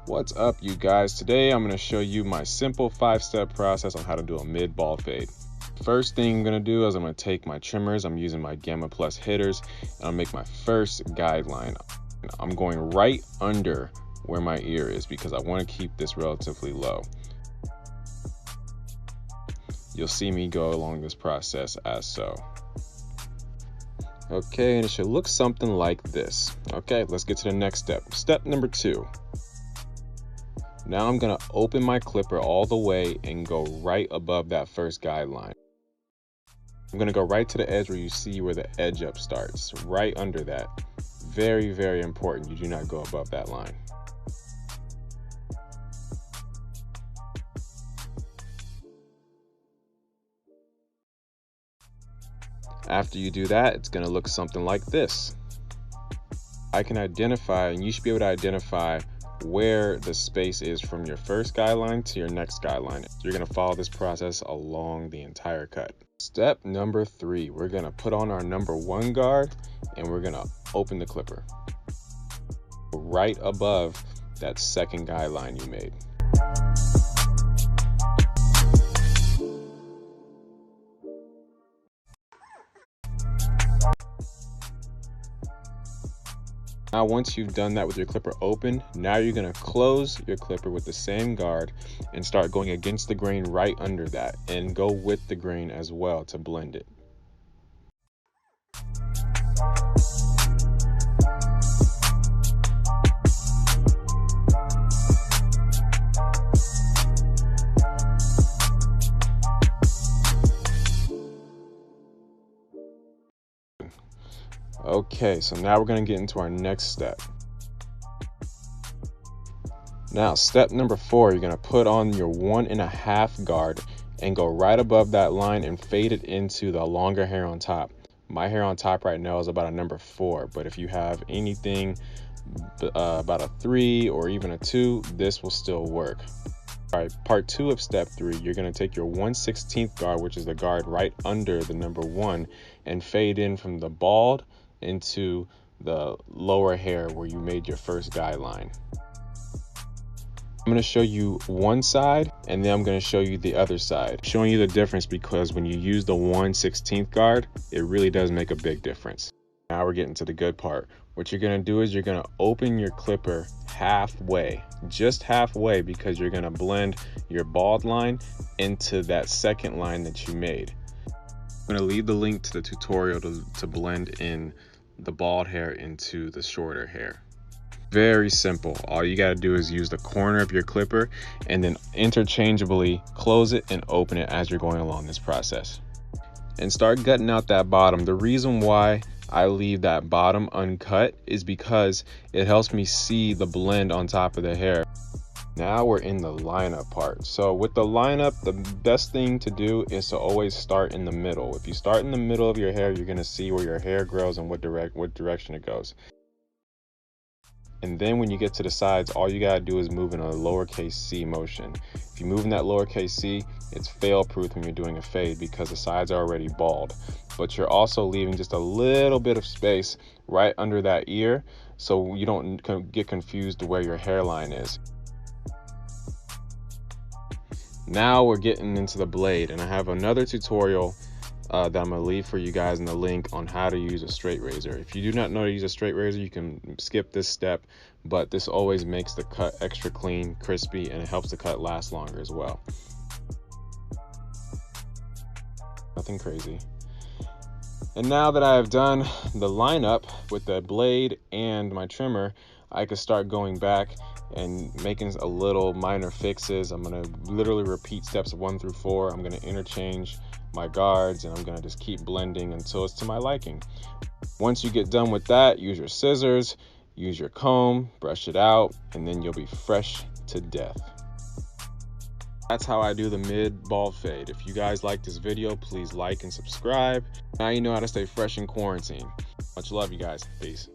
What's up, you guys? Today I'm going to show you my simple 5-step process on how to do a mid bald fade. First thing I'm going to do is I'm going to take my trimmers. I'm using my Gamma Plus hitters, and I'll make my first guideline. I'm going right under where my ear is because I want to keep this relatively low. You'll see me go along this process as so. Okay, and it should look something like this. Okay, let's get to the next step. Step number 2. Now I'm gonna open my clipper all the way and go right above that first guideline. I'm gonna go right to the edge where you see where the edge up starts, right under that. Very, very important. You do not go above that line. After you do that, it's gonna look something like this. I can identify, and you should be able to identify where the space is from your first guideline to your next guideline. You're gonna follow this process along the entire cut. Step number 3, we're gonna put on our number 1 guard and we're gonna open the clipper right above that second guideline you made. Now once you've done that with your clipper open, now you're going to close your clipper with the same guard and start going against the grain right under that, and go with the grain as well to blend it. Okay, so now we're going to get into our next step. Now, step number 4, you're going to put on your 1.5 guard and go right above that line and fade it into the longer hair on top. My hair on top right now is about a number 4, but if you have anything about a 3 or even a 2, this will still work. All right, part 2 of step 3, you're going to take your 1/16 guard, which is the guard right under the number 1, and fade in from the bald into the lower hair where you made your first guideline. I'm going to show you one side and then I'm going to show you the other side, showing you the difference because when you use the 1/16 guard, it really does make a big difference. Now we're getting to the good part. What you're going to do is you're going to open your clipper halfway, just halfway, because you're going to blend your bald line into that second line that you made. I'm going to leave the link to the tutorial to blend in the bald hair into the shorter hair. Very simple. All you got to do is use the corner of your clipper and then interchangeably close it and open it as you're going along this process. And start gutting out that bottom. The reason why I leave that bottom uncut is because it helps me see the blend on top of the hair. Now we're in the lineup part. So with the lineup, the best thing to do is to always start in the middle. If you start in the middle of your hair, you're going to see where your hair grows and what direction it goes. And then when you get to the sides, all you got to do is move in a lowercase c motion. If you move in that lowercase c, it's fail proof when you're doing a fade because the sides are already bald. But you're also leaving just a little bit of space right under that ear so you don't get confused where your hairline is. Now we're getting into the blade, and I have another tutorial that I'm going to leave for you guys in the link on how to use a straight razor. If you do not know how to use a straight razor, you can skip this step, but this always makes the cut extra clean, crispy, and it helps the cut last longer as well. Nothing crazy. And now that I have done the lineup with the blade and my trimmer, I can start going back and making a little minor fixes. I'm going to literally repeat steps 1 through 4. I'm going to interchange my guards and I'm going to just keep blending until it's to my liking. Once you get done with that, use your scissors, use your comb, brush it out, and then you'll be fresh to death. That's how I do the mid bald fade. If you guys like this video, please like and subscribe. Now you know how to stay fresh in quarantine. Much love, you guys. Peace.